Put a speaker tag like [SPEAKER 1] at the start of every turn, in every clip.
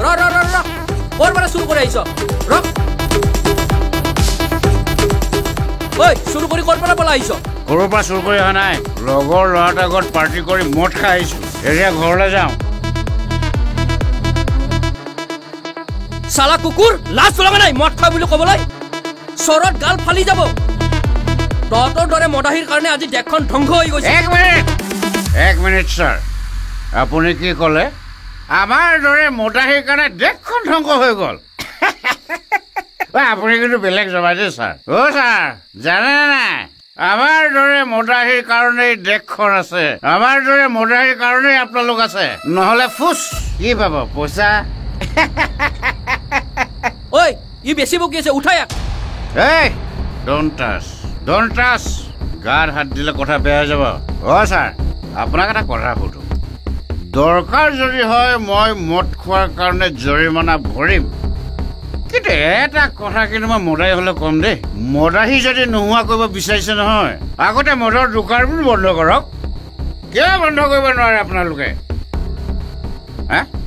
[SPEAKER 1] ক'ৰ পৰা চুৰ কৰি আহিছ ৰ ঐ চুৰ কৰি ক'ৰ পৰা পলাই আহিছ
[SPEAKER 2] ঘৰৰ পৰা চুৰ কৰি অহা নাই লগৰ ল'ৰাটাৰ ঘৰত পাৰ্টি কৰি মদ খাই আহিছো এতিয়া ঘৰলৈ যাওঁ
[SPEAKER 1] চালা কুকুৰ লাজ চলাব নাই মদ খাই বুলি ক'বলৈ চৰত গাল ফালি যাব তহঁতৰ দৰে মদাহীৰ কাৰণে আজি দেশখন ধ্বংস হৈ গৈছে
[SPEAKER 2] এক মিনিট ছাৰ আপুনি কি ক'লে আমাৰ দৰে মদাহীৰ কাৰণে দেশখন ধ্বংস হৈ গ'ল আপুনি কিন্তু বেলেগ জবাই দেই ছাৰ ছাৰ জানে নাই আমাৰ দৰে মদাহীৰ কাৰণেই দেশখন আছে আমাৰ দৰে মদাহীৰ কাৰণেই আপোনালোক আছে নহ'লে ফুচ কি পাব পইচা
[SPEAKER 1] ঐ ই বেছি বকি আছে উঠাই
[SPEAKER 2] ডোন্ট টাচ গাত হাত দিলে কথা বেয়া হৈ যাব ছাৰ আপোনাক এটা কথা সুধো দৰকাৰ যদি হয় মই মদ খোৱাৰ কাৰণে জৰিমনা ভৰিম কিন্তু এটা কথা কিন্তু মই মদাহী হ'লে কম দেই মদাহী যদি নোহোৱা কৰিব বিচাৰিছে নহয় আগতে মদৰ দোকানবোৰ বন্ধ কৰক কিয় বন্ধ কৰিব নোৱাৰে আপোনালোকে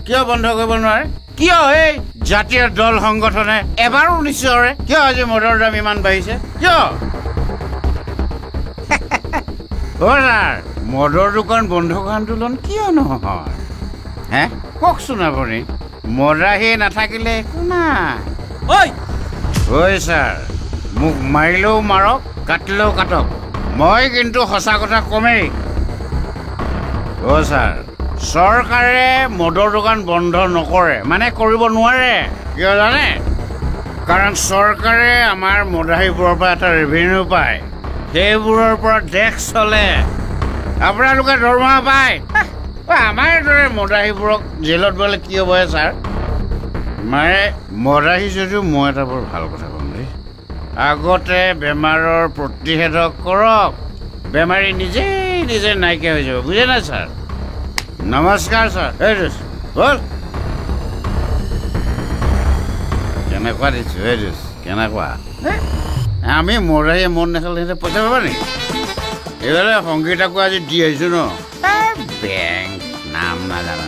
[SPEAKER 2] কিয় বন্ধ কৰিব নোৱাৰে কিয় এই জাতীয় দল সংগঠনে এবাৰো নিশ্চয় কিয় আজি মদৰ দাম ইমান বাঢ়িছে কিয় ছাৰ মদৰ দোকান বন্ধ কৰা আন্দোলন কিয় নহয় কওকচোন আপুনি মদাহী নাথাকিলে একো নাই ছাৰ মোক মাৰিলেও মাৰক কাটিলেও কাটক মই কিন্তু সঁচা কথা কমেই ছাৰ চৰকাৰে মদৰ দোকান বন্ধ নকৰে মানে কৰিব নোৱাৰে কিয় জানে কাৰণ চৰকাৰে আমাৰ মদাহীবোৰৰ পৰা এটা ৰেভিনিউ পায় সেইবোৰৰ পৰা দেশ চলে আপোনালোকে দৰমহা পায় আমাৰ দৰে মদাহীবোৰক জেলত বোলে কি হ'ব ছাৰ মানে মদাহী যদিও মই এটা বৰ ভাল কথা ক'ম দেই আগতে বেমাৰৰ প্ৰতিষেধক কৰক বেমাৰী নিজে নাইকিয়া হৈ যাব বুজে নাই ছাৰ নমস্কাৰ ছাৰ বল কেনেকুৱা দিছোঁ কেনেকুৱা আমি মদাহীয়ে মন নাখালে সিহঁতে পইচা পাবা নেকি এইফালে সংগীতাকো আজি দি আহিছোঁ ন বেংক নাম নাজানা